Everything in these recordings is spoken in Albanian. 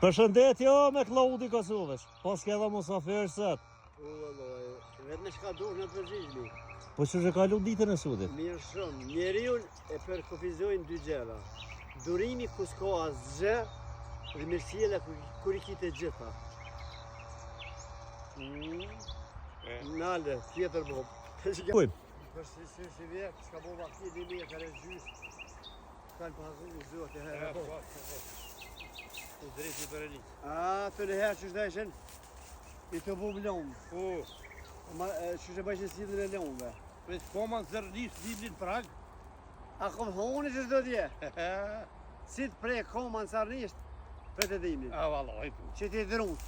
Përshëndetje me Klaudi Kosovës. Po s'ke dhe musafir sot. Po vallai, vetë në shka duh në përgjigje. Po që kalu ditën e sudit? Mirë shumë. Njeriu e përkufizojnë dy gjëra. Durimi ku s'ka asgjë dhe mirësjellja kur i kite gjitha. Nale, tjetër bob. Kujm? Për si vjet, s'ka bo vakti dhe me ka regjys. Kanë pazu i zotë herë po. U drejti për eli. Të në herë që shdeshen, i të bu blom. Po. Që që bëjshin si dhe në lomve. Për të koman zërnisht librin prag? A kom thoni që shdo tje? Si të prej koman zërnisht, për të dimnin. A vallaj. Që ti drunç.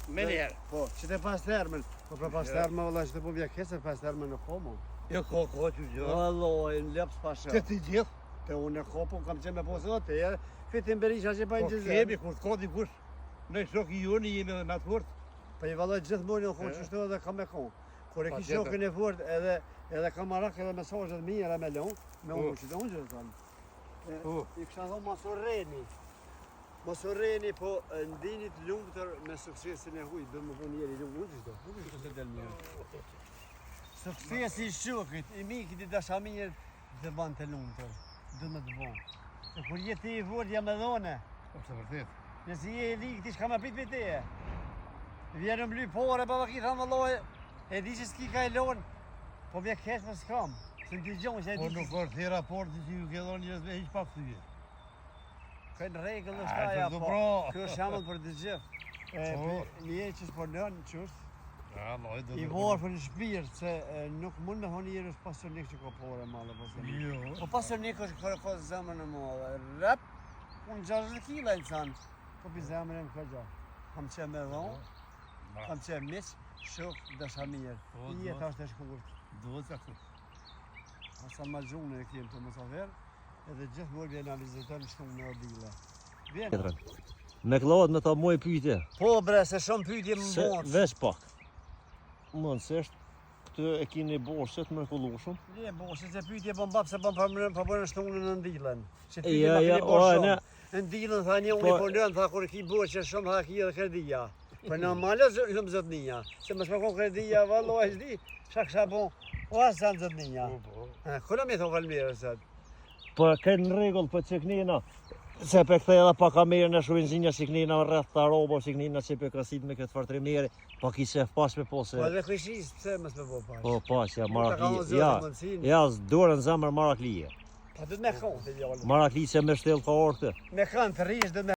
Me njerë. Po, që të pas termen. Po për pas termen, valla që të bu vja kese pas termen në koman. Jo ko që gjë. Vallaj, në leps pasha. Të ti gjithë. Të unë e kopon, kam qenë me posë të e, fitin berisha që pa në Po gjëzëm. kemi, kur t'ka dikush, në shoki joni jemi edhe në të fort. Po i vallaj gjithmonë në konë që shtu edhe kam me konë. Kur e ki shokin e fort edhe kam marak edhe mesazhet mira me lon, me unë që të unë që të thonë. I kësha thonë mos u rreni, po ndinit lumëtër me suksesin e huj, dhe më po njeri lumë, unë që të del mirë. Suksesi i shukit, i mikit i dashamirë, dhe ban të lumëtër, dhe më të bon. E kur jetë i vërë jam e dhone, Është vërtet. nësi je e likë ti shka me pit me teje. Vjerë më lypë pore, baba ki thamë vëlloj, e di që s'ki ka e lonë, po vje kesh më s'kam, se në t'i gjonë që e Po di nuk është të raporti që ju ke dhonë njëzve hiq pa këtyje. Kënë regullë në shkaja, të po, bra. kjo është jamën për të gjithë. Një që s'pornën, qështë, Ja, loj, do i vorë për në shpirë, se nuk mund me thonë njërë është pasionik që ka pore malë, pasionik. Jo. Po pasionik është ka zemën e madhe, rap, unë 60 kila i sanë, po pi zemën e më ka gjatë. Kam qenë me dhonë, kam qenë misë, shukë, dashamirë. Po, I jetë është e shkurt. Duhet të këtu. Asa ma gjunë e kemë të musafer, edhe gjithë mërë vjenë analizitor në shtumë në ordile. Vjenë. Me Klaud me ta muaj pyetje. Po bre, se shumë pyetje më Se bonë. veç pak. Mënsisht, këtë e kini borset mrekullueshëm. Le, bo, se pyetje bën bab se bën për në shtumë në ndilën. Që Ja, pyetje ma ja, keni borë o, shumë. ne- Në ndilën, tha një unë i po lënë, tha kur ki borë që shumë, tha ki edhe kredija. Për në malë lëmë zëtninja. Se më shme kon kredija, vallo e shdi, shak bon, o asë zanë zëtninja. Këna me thonë valmerë sëtë. Po këtë në regull për që knina. Se pe këthej edhe pa kamerën e shruinzinja që knina rreth të robo, që knina që pe krasit me këtë fartrimeri, pa ki shef pas me po se... Po edhe këshis, pëse më s'me bo pas? Po pas, ja Ka marakli, unë ja, zotë mundësin. ja s'dorën zemër maraklije. Pa du të me konë të djallë. Marakli që me shtel ka orë këtë. Me kanë të rishë dhe me